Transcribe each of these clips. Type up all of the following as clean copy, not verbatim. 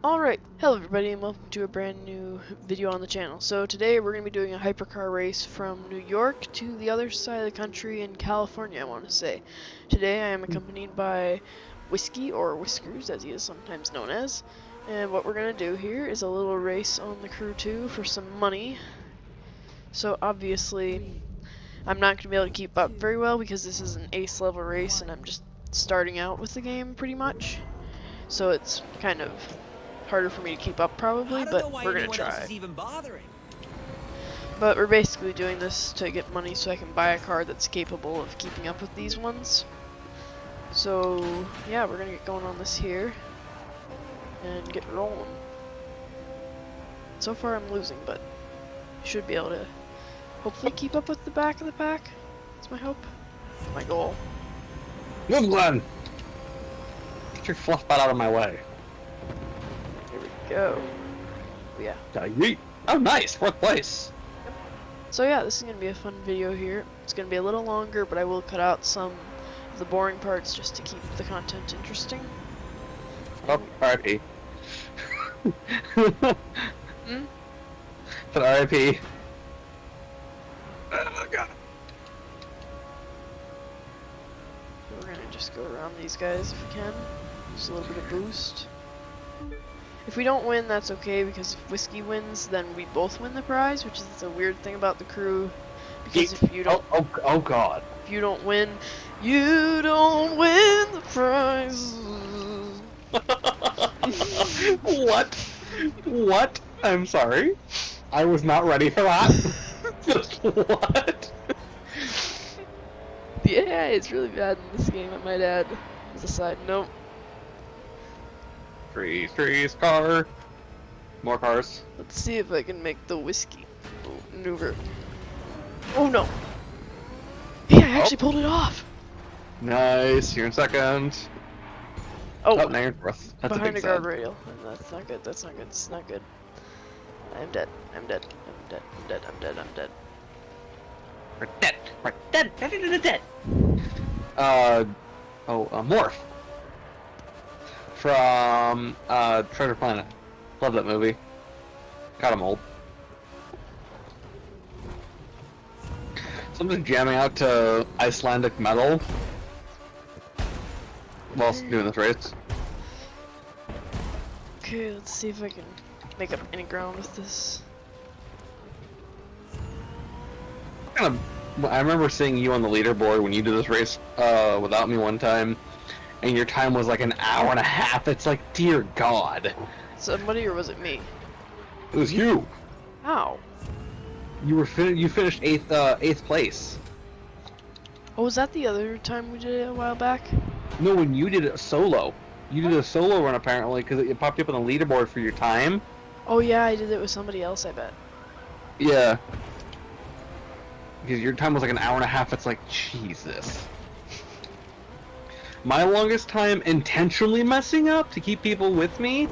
Alright, hello everybody and welcome to a brand new video on the channel. So today we're going to be doing a hypercar race from New York to the other side of the country in California, I want to say. Today I am accompanied by Whiskey, or Whiskers as he is sometimes known as. And what we're going to do here is a little race on the Crew 2 for some money. So obviously I'm not going to be able to keep up very well because this is an ace level race and I'm just starting out with the game pretty much. So it's kind of harder for me to keep up probably, but we're gonna try. But we're basically doing this to get money so I can buy a car that's capable of keeping up with these ones. So yeah, we're gonna get going on this here and get rolling. So far I'm losing, but I should be able to hopefully keep up with the back of the pack. That's my hope. My goal. Move, Glenn! Get your fluff butt out of my way. Go. Yeah. Oh, nice! 4th place! Yep. So yeah, this is going to be a fun video here. It's going to be a little longer, but I will cut out some of the boring parts just to keep the content interesting. Oh, RIP. Hmm? But RIP. Oh, God. We're going to just go around these guys if we can. Just a little bit of boost. If we don't win, that's okay, because if Whiskey wins, then we both win the prize, which is a weird thing about the Crew. Because if you don't, oh God, if you don't win, you don't win the prize. What? What? I'm sorry. I was not ready for that. Just what? Yeah, it's really bad in this game, I might add, as a side note. Freeze, car. More cars. Let's see if I can make the Whiskey maneuver. Oh no! Yeah, I actually pulled it off! Nice, you're in 2nd. Oh, now you're in 4th. That's behind a a big sad. guardrail. That's not good, that's not good, it's not good. I'm dead, I'm dead, I'm dead, I'm dead, I'm dead, I'm dead. We're dead. We're dead. Morph. From Treasure Planet. Love that movie. Got him old. So I'm just jamming out to Icelandic metal whilst doing this race. Okay, let's see if I can make up any ground with this. I remember seeing you on the leaderboard when you did this race without me one time, and your time was like an hour and a half. It's like, dear God. Somebody, or was it me? It was you. How? You finished eighth place. Oh, was that the other time we did it a while back? No, when you did it solo. You did a solo run apparently because it popped up on the leaderboard for your time. Oh yeah, I did it with somebody else, I bet. Yeah. Because your time was like an hour and a half. It's like, Jesus. My longest time intentionally messing up to keep people with me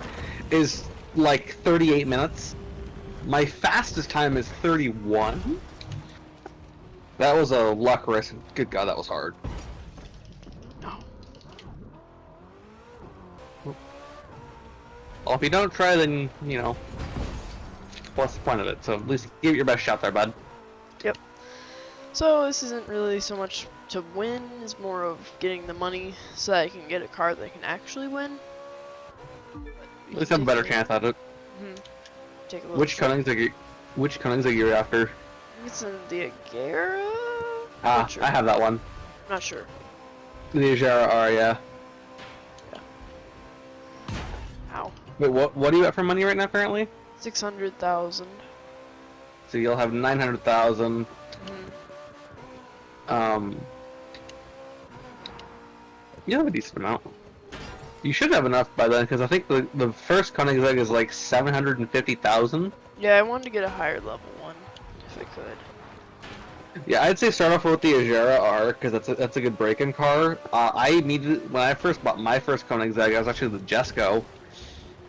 is like 38 minutes. My fastest time is 31. That was a luck race. Good God, that was hard. No. Well, if you don't try, then, you know, what's the point of it? So at least give it your best shot there, bud. Yep. So this isn't really so much to win, it's more of getting the money so that I can get a car that I can actually win. At least have a better chance at it. Take a little Which Koenigsegg you're after? It's in the Agera? Ah, Sure. I have that one. Not sure. The Agera R, yeah. Ow. Wait, what are you at for money right now currently? 600,000. So you'll have 900,000. You have a decent amount. You should have enough by then, because I think the first Koenigsegg is like 750,000. Yeah, I wanted to get a higher level one, if I could. Yeah, I'd say start off with the Agera R, because that's a good break-in car. I needed, when I first bought my first Koenigsegg, I was actually the Jesko.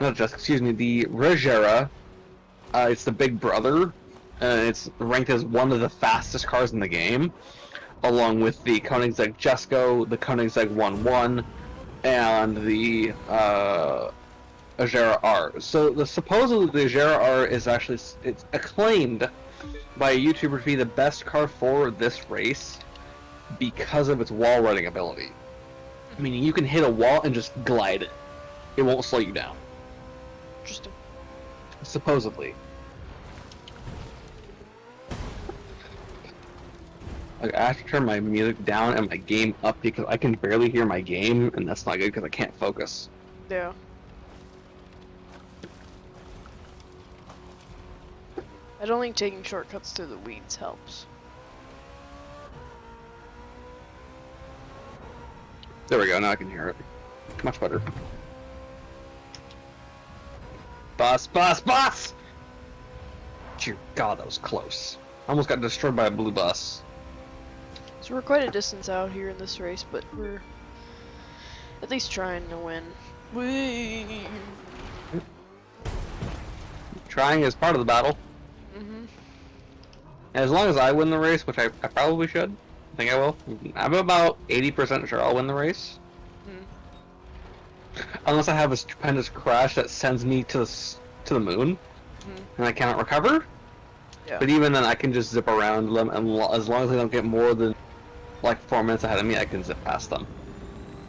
Not Jesko, excuse me, the Regera. It's the big brother, and it's ranked as one of the fastest cars in the game, along with the Koenigsegg Jesko, the Koenigsegg 1.1, and the Agera R. So supposedly the Agera R is actually it's acclaimed by a YouTuber to be the best car for this race because of its wall running ability. Meaning you can hit a wall and just glide it. It won't slow you down. Interesting. Supposedly. Like, I have to turn my music down and my game up because I can barely hear my game, and that's not good because I can't focus. Yeah. I don't think taking shortcuts through the weeds helps. There we go, now I can hear it. Much better. Boss, boss, boss! Dear God, that was close. Almost got destroyed by a blue bus. So we're quite a distance out here in this race, but we're at least trying to win. Whee! Trying is part of the battle. Mm-hmm. As long as I win the race, which I probably should. I think I will. I'm about 80% sure I'll win the race. Unless I have a stupendous crash that sends me to the moon, and I cannot recover. Yeah. But even then, I can just zip around them, and as long as I don't get more than like 4 minutes ahead of me, I can zip past them.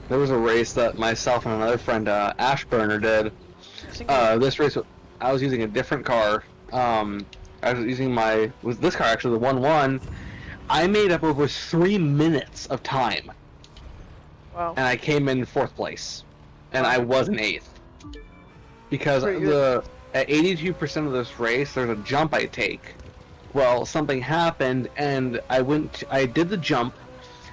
There was a race that myself and another friend, Ashburner, did. This race, I was using a different car. I was using this car actually, the 1-1. I made up over 3 minutes of time. Wow. And I came in 4th place. And I was in 8th. Because at 82% of this race, there's a jump I take. Well, something happened, and I did the jump.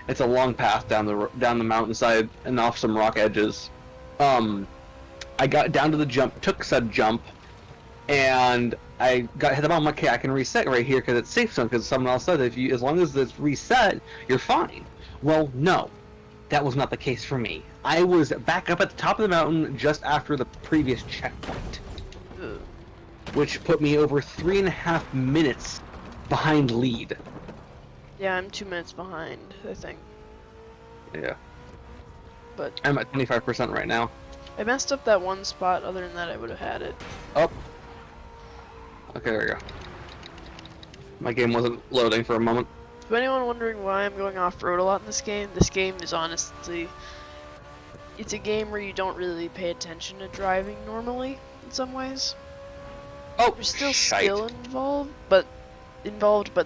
It's a long path down the mountainside and off some rock edges. I got down to the jump, took said jump, and I got hit the bottom. Okay, I can reset right here because it's safe zone. Because someone else said as long as it's reset, you're fine. Well, no, that was not the case for me. I was back up at the top of the mountain just after the previous checkpoint, which put me over 3.5 minutes behind lead. Yeah, I'm 2 minutes behind, I think. Yeah. But I'm at 25% right now. I messed up that one spot. Other than that, I would have had it. Oh. Okay, there we go. My game wasn't loading for a moment. To anyone wondering why I'm going off-road a lot in this game is honestly... It's a game where you don't really pay attention to driving normally, in some ways. Oh, there's still skill involved, but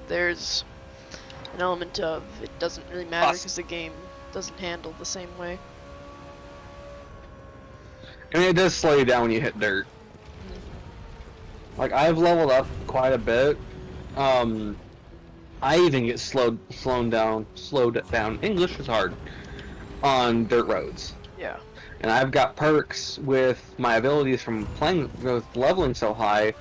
there's an element of it doesn't really matter because the game doesn't handle the same way. I mean, it does slow you down when you hit dirt. Like, I've leveled up quite a bit. I even get slowed down. English is hard on dirt roads. Yeah. And I've got perks with my abilities from playing with leveling so high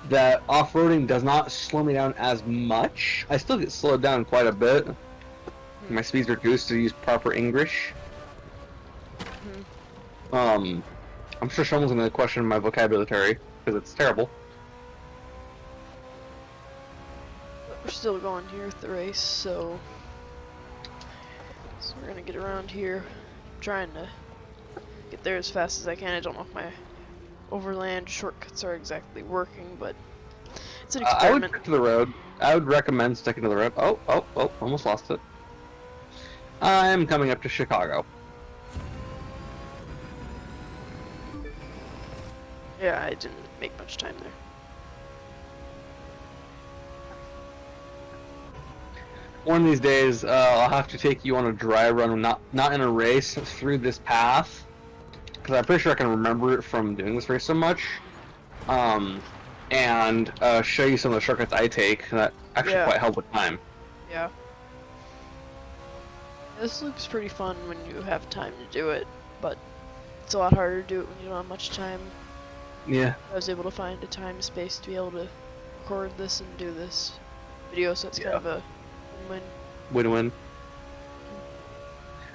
that off-roading does not slow me down as much. I still get slowed down quite a bit. My speed's reduced to use proper English. I'm sure someone's gonna question my vocabulary because it's terrible. We're still going here with the race, so we're gonna get around here, trying to get there as fast as I can. I don't know if my overland shortcuts are exactly working, but it's an experiment. I would stick to the road. I would recommend sticking to the road. Oh, almost lost it. I'm coming up to Chicago. Yeah, I didn't make much time there. One of these days, I'll have to take you on a dry run, not in a race, through this path, because I'm pretty sure I can remember it from doing this race so much, and show you some of the shortcuts I take that actually quite help with time. Yeah. This loops pretty fun when you have time to do it, but it's a lot harder to do it when you don't have much time. Yeah. I was able to find a time space to be able to record this and do this video, so it's kind of a win-win. Win-win.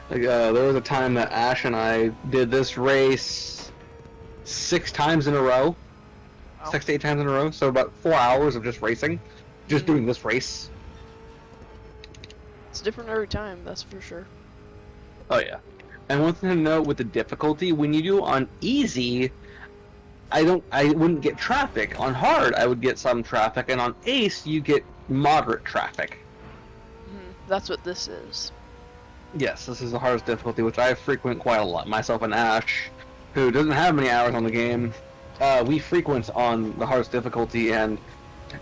Like, there was a time that Ash and I did this race 6 times in a row. Wow. 6 to 8 times in a row, so about 4 hours of just racing. Just doing this race. It's different every time, that's for sure. Oh yeah. And one thing to note with the difficulty, when you do on easy, I wouldn't get traffic. On hard, I would get some traffic, and on ace, you get moderate traffic. That's what this is. Yes, this is the hardest difficulty, which I frequent quite a lot. Myself and Ash, who doesn't have many hours on the game, we frequent on the hardest difficulty, and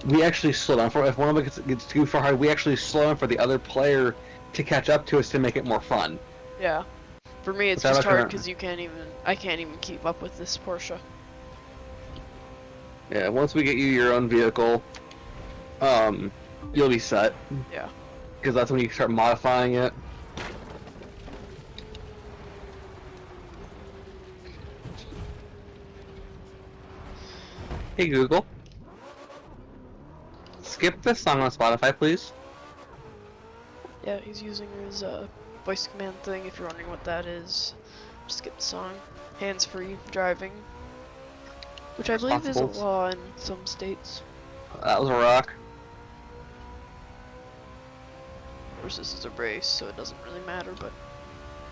we actually slow down. If one of us gets too far hard, we actually slow down for the other player to catch up to us to make it more fun. Yeah. For me, it's Which just hard because I can't even keep up with this Porsche. Yeah, once we get you your own vehicle, you'll be set. Yeah. Because that's when you start modifying it. Hey Google, skip this song on Spotify, please. Yeah, he's using his voice command thing. If you're wondering what that is, just skip the song. Hands-free driving, which I believe is a law in some states. That was a rock. Of course, this is a race, so it doesn't really matter. But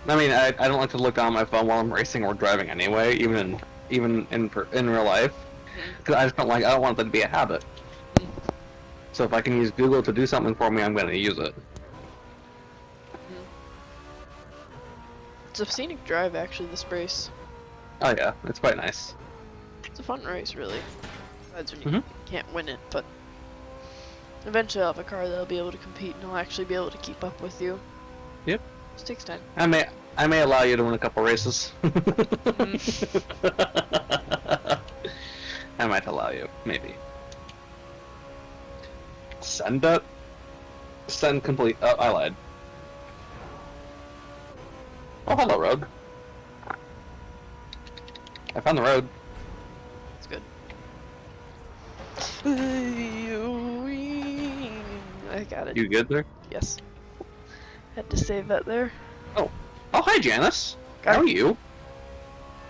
I mean, I don't like to look down my phone while I'm racing or driving anyway, even in real life, because I don't want that to be a habit. So if I can use Google to do something for me, I'm going to use it. It's a scenic drive, actually, this race. Oh yeah, it's quite nice. It's a fun race, really. Besides when you can't win it, but eventually I'll have a car that'll be able to compete and I'll actually be able to keep up with you. Yep. Just takes time. I may allow you to win a couple races. I might allow you, maybe. Send up. Send complete. Oh, I lied. Oh, hello, road. I found the road. That's good. I got it. You good there? Yes. Had to save that there. Oh. Oh, hi, Janice. Got How are it. you?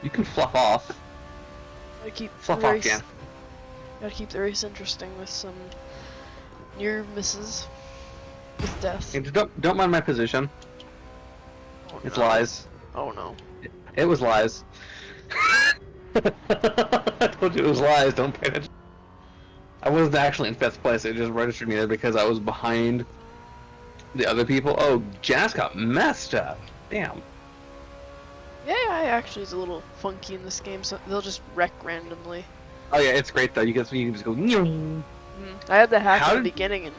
You can fluff off. Gotta keep Fluff the off, race. Jan. Gotta keep the race interesting with some near misses with death. Hey, don't mind my position. Oh, It's no. lies. Oh no. It was lies. I told you it was lies. Don't pay attention. I wasn't actually in 5th place. It just registered me there because I was behind the other people. Oh, Janice got messed up. Damn. Yeah, I actually is a little funky in this game, so they'll just wreck randomly. Oh yeah, it's great though. You can just go. Nyong. I had that hack How in the did- beginning, and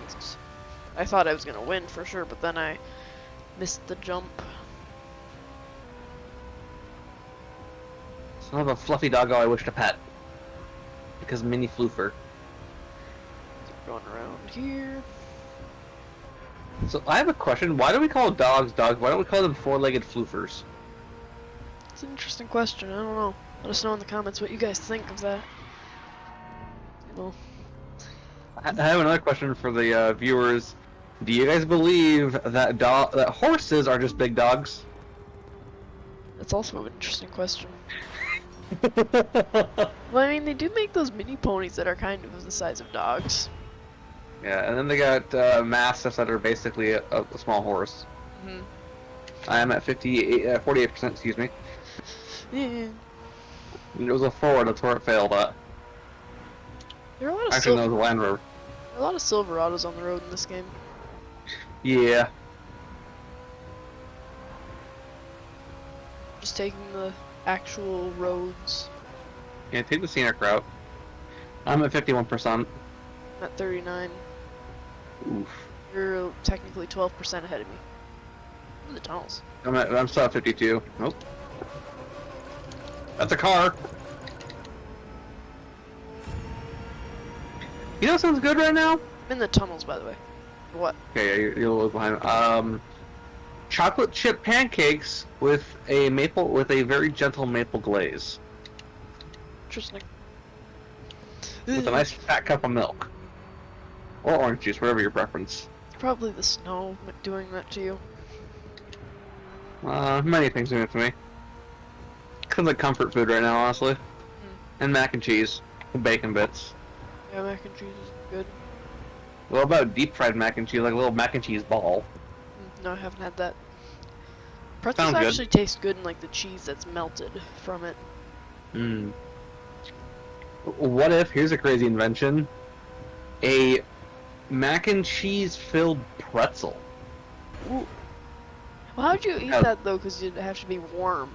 I thought I was gonna win for sure, but then I missed the jump. Son of a fluffy doggo I wish to pet. Because mini floofer. Going around here. So I have a question. Why do we call dogs dogs? Why don't we call them four-legged floofers? It's an interesting question. I don't know. Let us know in the comments what you guys think of that. Well, I have another question for the viewers. Do you guys believe that that horses are just big dogs? that's also an interesting question. Well, I mean, they do make those mini ponies that are kind of the size of dogs. Yeah, and then they got mastiffs that are basically a small horse. I am at 48%, excuse me. Yeah. It was a Ford, that's where it failed at. There are a lot of Actually, no, it was a Land Rover. there are a lot of Silverados on the road in this game. Yeah. Just taking the actual roads. Yeah, take the scenic route. I'm at 51%. I'm at 39. Oof. You're technically 12% ahead of me. In the tunnels. I'm still at 52. Nope. That's a car. You know what sounds good right now? I'm in the tunnels, by the way. What? Okay, yeah, you're a little behind. Chocolate chip pancakes with a very gentle maple glaze. Interesting. With a nice fat cup of milk. Or orange juice, whatever your preference. Probably the snow doing that to you. Many things doing it to me. Sounds like comfort food right now, honestly. And mac and cheese. Bacon bits. Yeah, mac and cheese is good. What about deep fried mac and cheese, like a little mac and cheese ball? No, I haven't had that. Pretzels Sounds good. actually taste good in like the cheese that's melted from it. Mmm. What if, here's a crazy invention, a mac and cheese filled pretzel? Ooh. Well, how'd you eat Yeah, that though? Because it'd have to be warm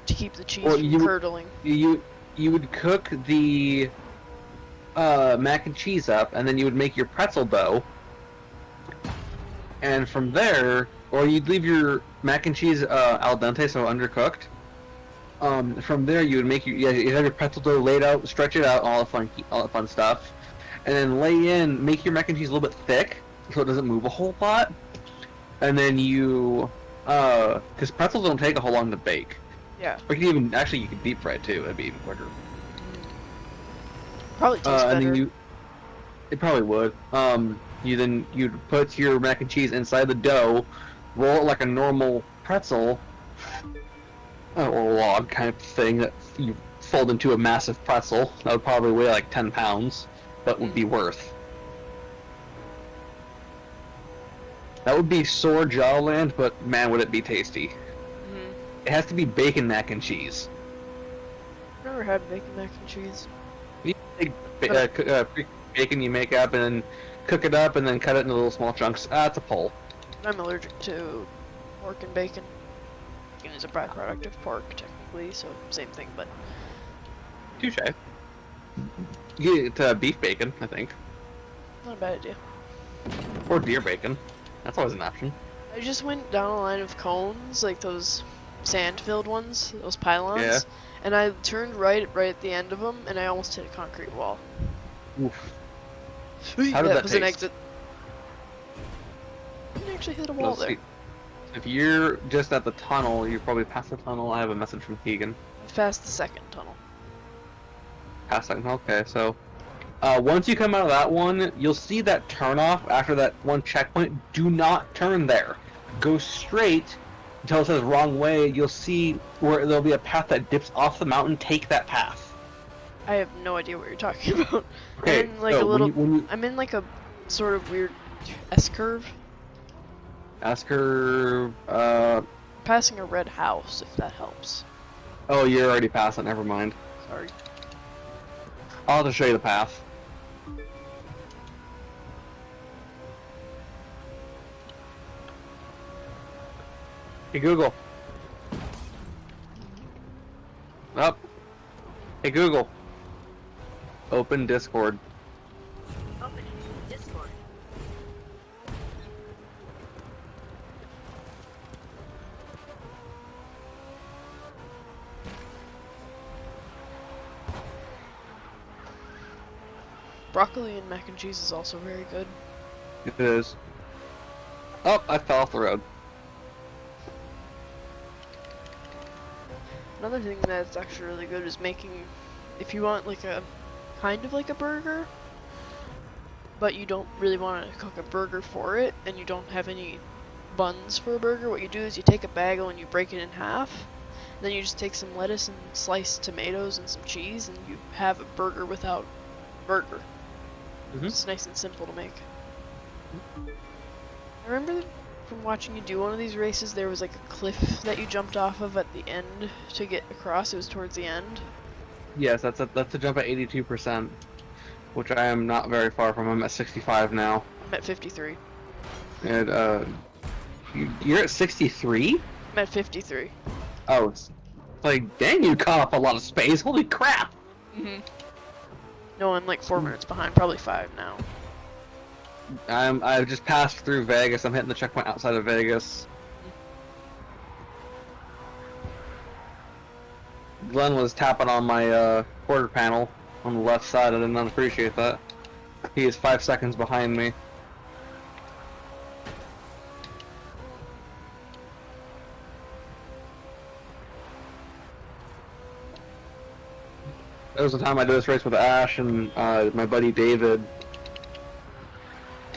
to keep the cheese well, from curdling. you would cook the mac and cheese up, and then you would make your pretzel dough, and from there, or you'd leave your mac and cheese al dente, so undercooked. From there, you would make you have your pretzel dough laid out, stretch it out, all the fun stuff, and then make your mac and cheese a little bit thick, so it doesn't move a whole lot. And then because pretzels don't take a whole long to bake. Yeah. Or you could deep fry it too. That'd be even quicker. Probably tastes And better. then it probably would. You'd put your mac and cheese inside the dough, roll it like a normal pretzel, or log kind of thing that you fold into a massive pretzel. That would probably weigh like 10 pounds, but would be worth. That would be sore jawland, but man, would it be tasty. Mm-hmm. It has to be bacon mac and cheese. Never had bacon mac and cheese. You take bacon you make up and then cook it up and then cut it into little small chunks. It's a pull. I'm allergic to pork and bacon. Bacon is a byproduct of pork, technically, so same thing, but... Touche. You get beef bacon, I think. Not a bad idea. Or deer bacon. That's always an option. I just went down a line of cones, like those sand-filled ones, those pylons, Yeah. and I turned right at the end of them, and I almost hit a concrete wall. Oof. That did that was an taste? exit. I didn't actually hit a wall Let's there. see. If you're just at the tunnel, you're probably past the tunnel. I have a message from Keegan. I passed the second tunnel. Past that, okay, so... once you come out of that one, you'll see that turnoff after that one checkpoint. Do not turn there. Go straight until it says wrong way. You'll see where there'll be a path that dips off the mountain. Take that path. I have no idea what you're talking about. Okay, I'm in like so a little. when you I'm in like a sort of weird S-curve. ask her, Passing a red house, if that helps. oh, you're already past it. Never mind. Sorry. I'll have to show you the path. Hey Google. Up. Hey Google. Open Discord. Opening Discord. Broccoli and mac and cheese is also very good. It is. Oh, I fell off the road. Another thing that's actually really good is making, if you want like a, kind of like a burger, but you don't really want to cook a burger for it, and you don't have any buns for a burger, what you do is you take a bagel and you break it in half, then you just take some lettuce and sliced tomatoes and some cheese, and you have a burger without burger. It's nice and simple to make. I remember from watching you do one of these races, there was like a cliff that you jumped off of at the end to get across. It was towards the end. Yes, that's a jump at 82%, which I am not very far from. I'm at 65 now. I'm at 53. And you're at 63? I'm at 53. Oh, it's like, dang, you caught up a lot of space. Holy crap! No, I'm like 4 minutes behind, probably 5 now. I've just passed through Vegas. I'm hitting the checkpoint outside of Vegas. Glenn was tapping on my quarter panel on the left side. I did not appreciate that. He is 5 seconds behind me. There was a time I did this race with Ash and my buddy David.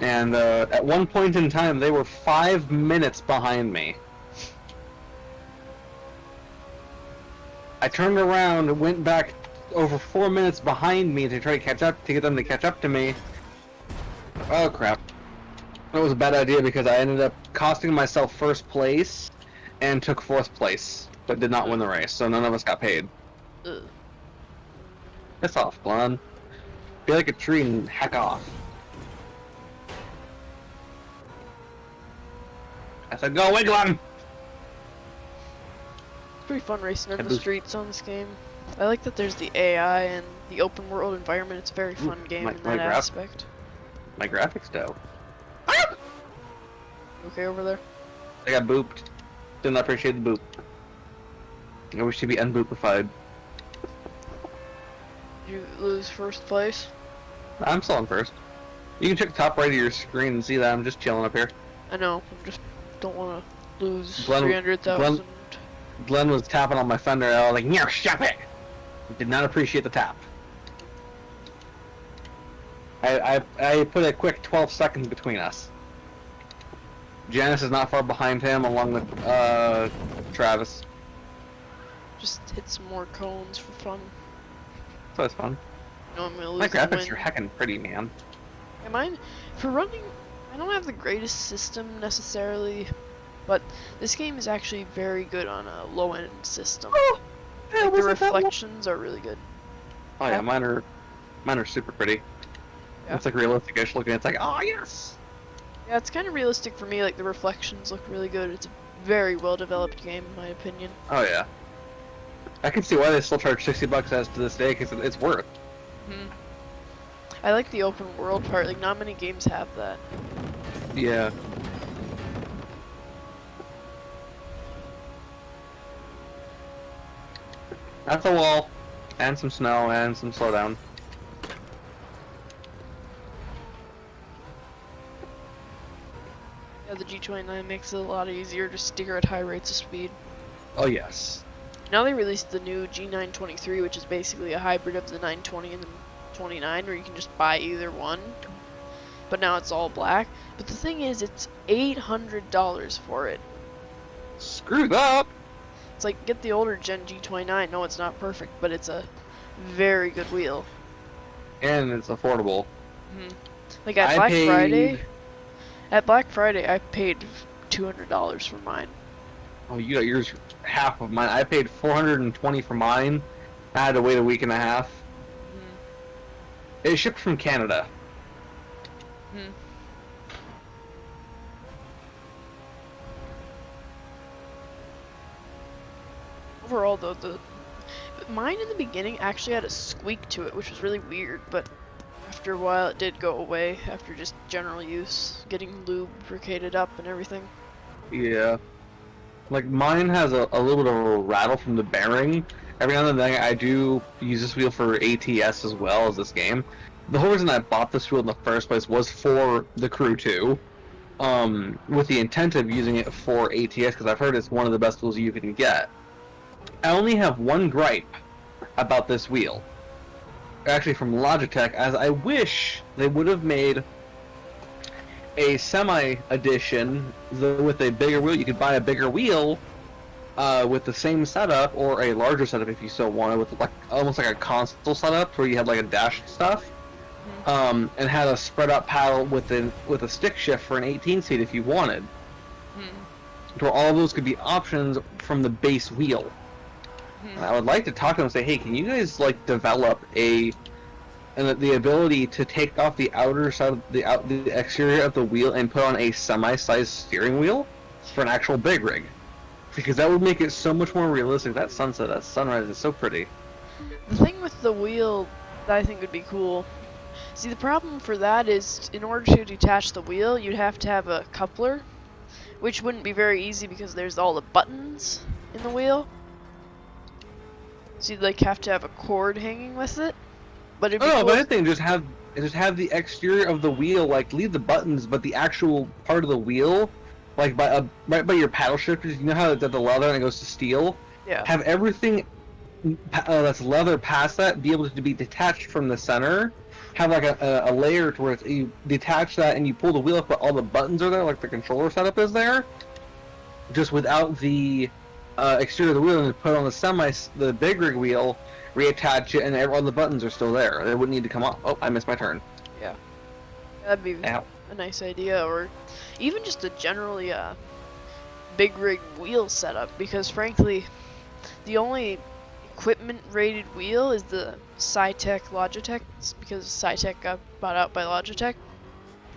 And at one point in time, they were 5 minutes behind me. I turned around and went back over 4 minutes behind me to try to catch up, to get them to catch up to me. Oh crap. That was a bad idea because I ended up costing myself first place and took 4th place, but did not win the race, so none of us got paid. Ugh. Piss off, Glenn. Be like a tree and heck off. I said, go away, Glenn! It's pretty fun racing in And the those- streets on this game. I like that there's the AI and the open world environment. It's a very fun game in that aspect. My graphics dope. You okay over there? I got booped. Didn't appreciate the boop. I wish to be unboopified. Did you lose first place? I'm still on first. You can check the top right of your screen and see that I'm just chilling up here. I know. I just don't want to lose Glenn- 300,000. Glenn was tapping on my fender and I was like, yeah, shut it! Did not appreciate the tap. I put a quick 12 seconds between us. Janice is not far behind him along with Travis. Just hit some more cones for fun. So it's fun. No, I'm gonna lose My and graphics win. are heckin' pretty, man. Yeah, mine, for running, I don't have the greatest system necessarily, but this game is actually very good on a low-end system. Oh, Like, the reflections are really good. Oh yeah, mine are super pretty. Yeah. It's like realistic-ish looking. It's like, oh yes. Yeah, it's kind of realistic for me. Like, the reflections look really good. It's a very well-developed game, in my opinion. Oh yeah. I can see why they still charge $60 as to this day, because it's worth. Hmm. I like the open world part. Like, not many games have that. Yeah. That's a wall, and some snow, and some slowdown. Yeah, the G29 makes it a lot easier to steer at high rates of speed. Oh yes. Now they released the new G923, which is basically a hybrid of the 920 and the 29, where you can just buy either one. But now it's all black. But the thing is, it's $800 for it. Screwed up. It's like, get the older Gen G29. No, it's not perfect, but it's a very good wheel. And it's affordable. Like at Black Friday, I paid $200 for mine. Oh, you got yours half of mine. I paid $420 for mine. I had to wait a week and a half. It shipped from Canada. Overall, though, mine in the beginning actually had a squeak to it, which was really weird, but after a while it did go away after just general use, getting lubricated up and everything. Yeah. Like, mine has a little bit of a rattle from the bearing. Every now and then I do use this wheel for ATS as well as this game. The whole reason I bought this wheel in the first place was for the Crew 2. With the intent of using it for ATS, because I've heard it's one of the best wheels you can get. I only have one gripe about this wheel. Actually from Logitech, as I wish they would have made a semi-edition with a bigger wheel. You could buy a bigger wheel with the same setup, or a larger setup if you so wanted, with like almost like a console setup where you had like a dash stuff, and had a spread-out paddle with a stick shift for an 18-speed if you wanted. Where all of those could be options from the base wheel. I would like to talk to them and say, hey, can you guys like develop the ability to take off the outer side of the exterior of the wheel and put on a semi-sized steering wheel for an actual big rig? Because that would make it so much more realistic. That sunset, that sunrise is so pretty. The thing with the wheel that I think would be cool, see, the problem for that is in order to detach the wheel, you'd have to have a coupler, which wouldn't be very easy because there's all the buttons in the wheel. So you'd like have to have a cord hanging with it. But it'd be cool. But I think just have the exterior of the wheel, like leave the buttons, but the actual part of the wheel, like right by your paddle shifters, you know how it's at the leather and it goes to steel? Yeah. Have everything that's leather past that be able to be detached from the center. Have like a layer to where you detach that and you pull the wheel up, but all the buttons are there, like the controller setup is there. Just without the exterior of the wheel, and put on the big rig wheel, reattach it, and all the buttons are still there. They wouldn't need to come off. Oh, I missed my turn. Yeah. That'd be Ow. a nice idea, or even just a generally big rig wheel setup, because frankly, the only equipment rated wheel is the Cytec Logitech. It's because Cytec got bought out by Logitech.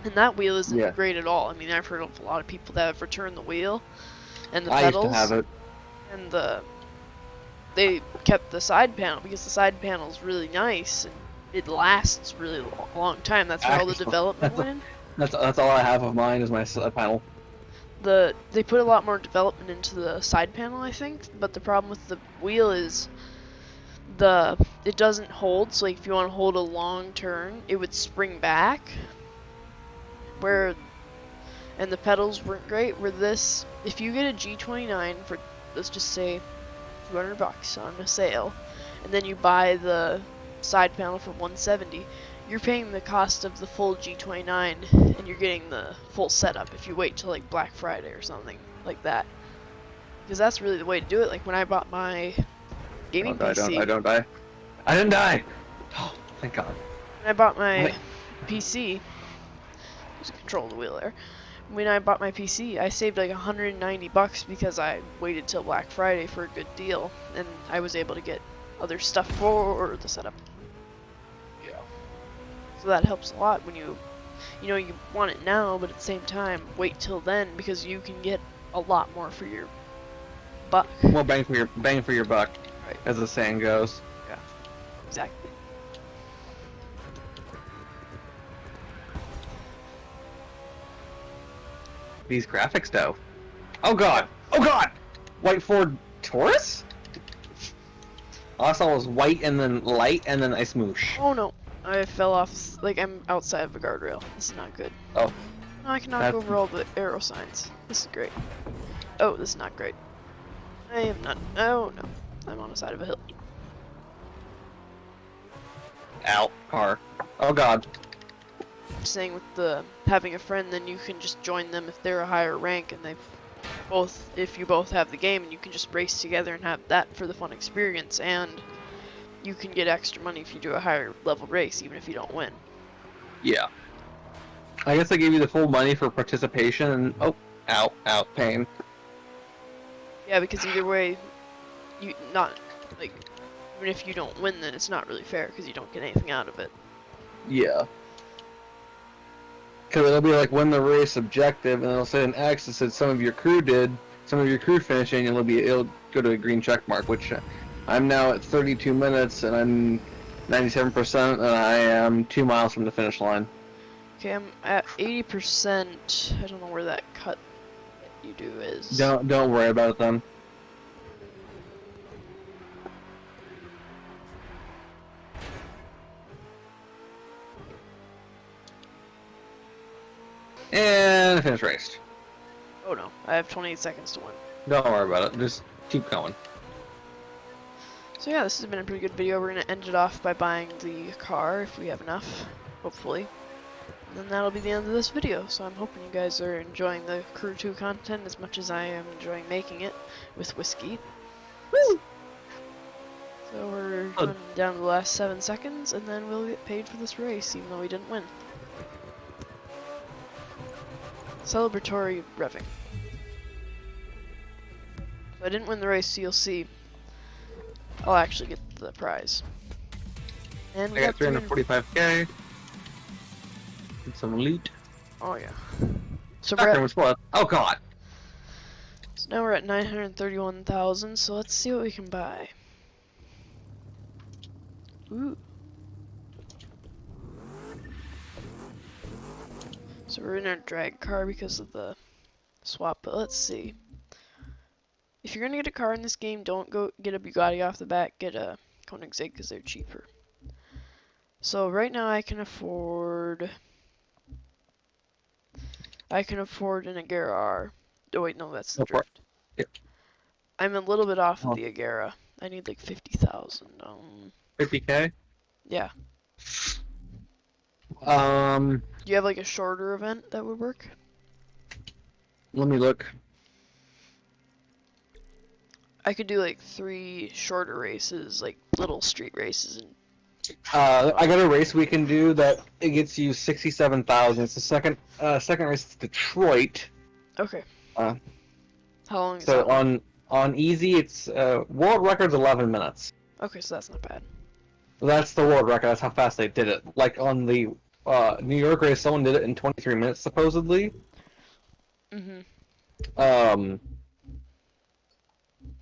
And that wheel isn't Yeah. great at all. I mean, I've heard of a lot of people that have returned the wheel and the I used pedals. to have it. And they kept the side panel because the side panel is really nice and it lasts really long time. That's where all the Actually, development went in. That's all I have of mine is my panel. They put a lot more development into the side panel, I think, but the problem with the wheel is it doesn't hold. So like if you want to hold a long turn, it would spring back. And the pedals weren't great. Where this, if you get a G29 for, let's just say, $200 on a sale, and then you buy the side panel for $170, you're paying the cost of the full G29, and you're getting the full setup if you wait till like Black Friday or something like that. Because that's really the way to do it. Like when I bought my gaming PC. I don't die. I didn't die. Oh, thank God. When I bought my PC, there's a control of the wheel there. When I bought my PC, I saved like $190 because I waited till Black Friday for a good deal, and I was able to get other stuff for the setup. Yeah. So that helps a lot when you want it now, but at the same time, wait till then because you can get a lot more for your buck. More bang for your buck, Right. as the saying goes. Yeah, exactly. These graphics, though. Oh God! Oh God! White Ford Taurus? All I saw was white and then light and then I smoosh. Oh no, I fell off. Like I'm outside of a guardrail. This is not good. Oh. No, I can knock over all the arrow signs. This is great. Oh, this is not great. I am not. Oh no, I'm on the side of a hill. Out. Car. Oh God. Saying with the having a friend, then you can just join them if they're a higher rank, and if you both have the game, and you can just race together and have that for the fun experience, and you can get extra money if you do a higher level race, even if you don't win. Yeah. I guess they gave you the full money for participation and ow, pain. Yeah, because either way, even if you don't win, then it's not really fair because you don't get anything out of it. Yeah. Because it'll be like win the race objective, and it'll say an X that said some of your crew finished, and it'll go to a green check mark. Which I'm now at 32 minutes, and I'm 97%, and I am 2 miles from the finish line. Okay, I'm at 80%. I don't know where that cut that you do is. Don't worry about it then. And finish race. Oh no, I have 28 seconds to win. Don't worry about it. Just keep going. So yeah, this has been a pretty good video. We're going to end it off by buying the car if we have enough, hopefully. And then that'll be the end of this video. So I'm hoping you guys are enjoying the Crew 2 content as much as I am enjoying making it with whiskey. Woo! So we're running down to the last 7 seconds, and then we'll get paid for this race, even though we didn't win. Celebratory revving. So I didn't win the race, so you'll see. I'll actually get the prize. And we I got 345k. Get some loot. Oh yeah. So we're at, Oh God. so now we're at 931,000. So let's see what we can buy. Ooh. So we're in our drag car because of the swap, but let's see. If you're gonna get a car in this game, don't go get a Bugatti off the bat, get a Koenigsegg because they're cheaper. So right now I can afford an Agera R. Oh wait, no, that's the Drift. Yep. I'm a little bit off of the Agera. I need like 50,000. 50k? Yeah. Um, Do you have like a shorter event that would work? let me look. I could do like 3 shorter races, like little street races, and I got a race we can do that it gets you 67,000. It's the second race. It's Detroit. okay. Uh, How long is So that? on easy, it's world record's 11 minutes. Okay, so that's not bad. That's the world record. That's how fast they did it. Like on the New York race, someone did it in 23 minutes supposedly. Mhm. Um,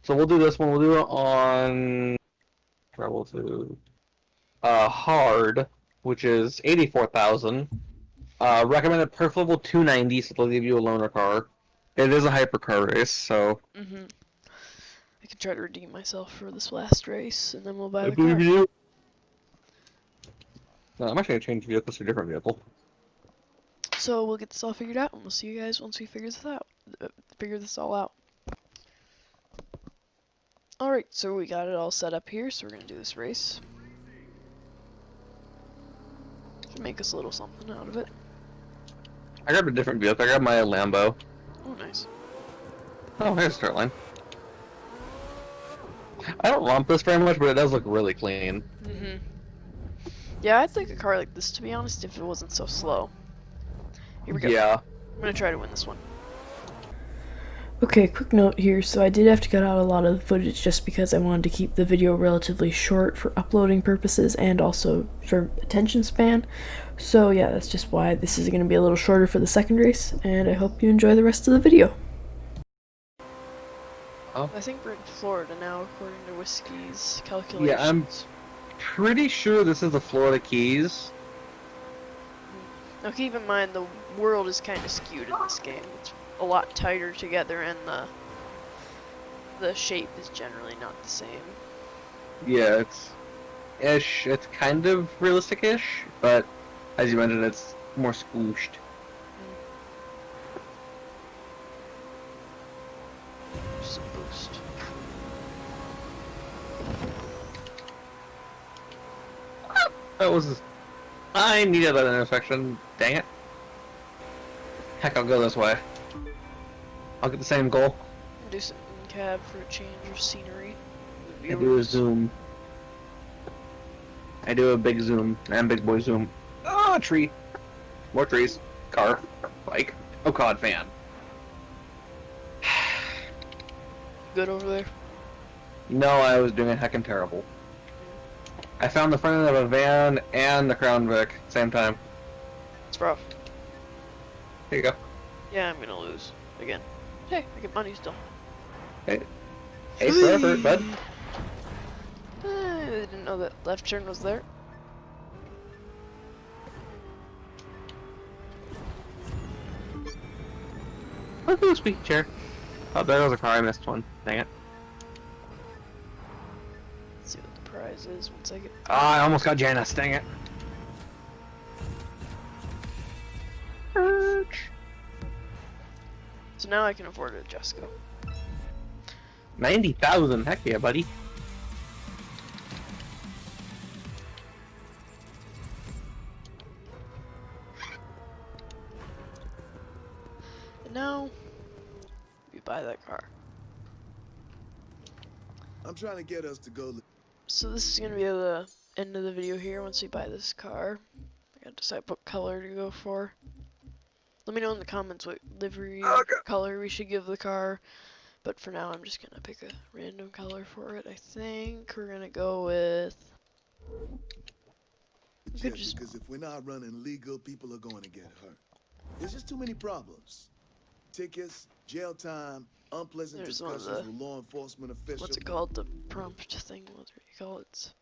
so we'll do this one. We'll do it on travel to hard, which is 84,000. Recommended perf level 290, so they'll give you a loaner car. It is a hypercar race, so Mhm. I can try to redeem myself for this last race, and then we'll buy I the believe car. you. No, I'm actually gonna change vehicles to a different vehicle. So we'll get this all figured out, and we'll see you guys once we figure this out. Figure this all out. Alright, so we got it all set up here, so we're gonna do this race. Should make us a little something out of it. I grabbed a different vehicle. I grabbed my Lambo. Oh, nice. Oh, here's a start line. I don't romp this very much, but it does look really clean. Mhm. Yeah, I'd like a car like this, to be honest, if it wasn't so slow. Here we go. Yeah. I'm gonna try to win this one. Okay, quick note here. So I did have to cut out a lot of the footage just because I wanted to keep the video relatively short for uploading purposes and also for attention span. So yeah, that's just why this is going to be a little shorter for the second race, and I hope you enjoy the rest of the video. I think we're in Florida now, according to Whiskey's calculations. Yeah, I'm pretty sure this is the Florida Keys. Now keep in mind, the world is kind of skewed in this game. It's a lot tighter together, and the shape is generally not the same. Yeah, it's ish. It's kind of realistic-ish, but as you mentioned, it's more squooshed. Just a boost. That was. I needed that intersection. Dang it. Heck, I'll go this way. I'll get the same goal. Do some in-cab for a change of scenery. I do a zoom. I do a big zoom and big boy zoom. Ah, tree. More trees. Car. Bike. Oh god, van. Good over there? No, I was doing a heckin' terrible. I found the front end of a van and the Crown Vic at the same time. It's rough. Here you go. Yeah, I'm gonna lose. Again. Hey, I get money still. Hey. Hey, for effort, bud. I didn't know that left turn was there. Woohoo, squeaky chair. Oh, there was a car. I missed one. Dang it. Let's see what the prize is once I get. Ah, I almost got Janice. Dang it. So now I can afford a Jesco. 90,000. Heck yeah, buddy. And now we buy that car. I'm trying to get us to go. So this is gonna be the end of the video here. Once we buy this car, I gotta decide what color to go for. Let me know in the comments what livery color we should give the car. But for now, I'm just gonna pick a random color for it. I think we're gonna go with. Yeah, because if we're not running legal, people are going to get hurt. There's just too many problems. Tickets, jail time, unpleasant There's one of discussions the- with law enforcement officials. What's it called? The prompt thing? What do you call it?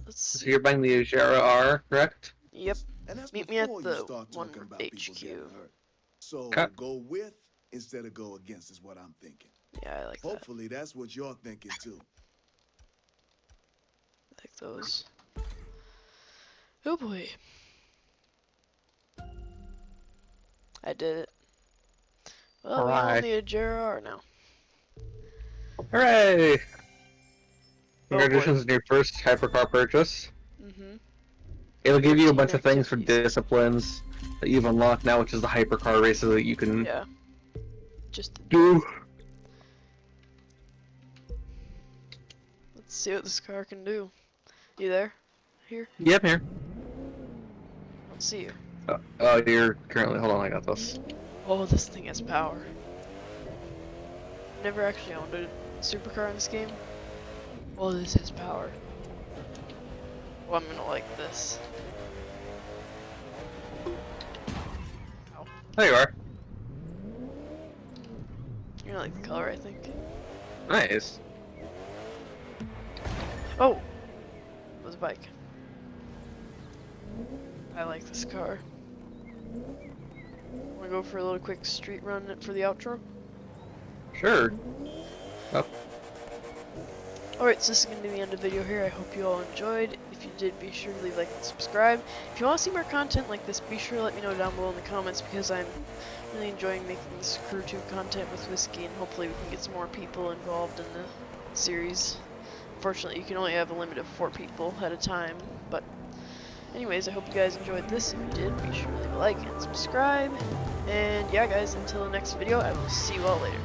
Let's So see. you're buying the Agera R, correct? Yep. And that's Meet me at before you the start one talking about HQ. people getting hurt. So Okay. go with instead of go against is what I'm thinking. Yeah, I like that. Hopefully that's what you're thinking too. I like those. Oh boy. I did it. Well, we Alright. all need a JRR now. Hooray! boy. Congratulations on your first hypercar purchase. Mm-hmm. It'll give you a 13 bunch of things for activities. disciplines that you've unlocked now, which is the hypercar races that you can Yeah. Just do. let's see what this car can do. You there? Here? Yep, here. I don't see you. Oh, you're currently. Hold on, I got this. Oh, this thing has power. Never actually owned a supercar in this game. Well, this is power. Well, I'm gonna like this. Ow. There you are. You're gonna like the color, I think. Nice. Oh! It was a bike. I like this car. Wanna go for a little quick street run for the outro? Sure. Oh, Alright, so this is going to be the end of the video here. I hope you all enjoyed. If you did, be sure to leave a like and subscribe. If you want to see more content like this, be sure to let me know down below in the comments, because I'm really enjoying making this crew tube content with Whiskey, and hopefully we can get some more people involved in the series. Unfortunately, you can only have a limit of 4 people at a time, but anyways, I hope you guys enjoyed this. If you did, be sure to leave a like and subscribe. And yeah, guys, until the next video, I will see you all later.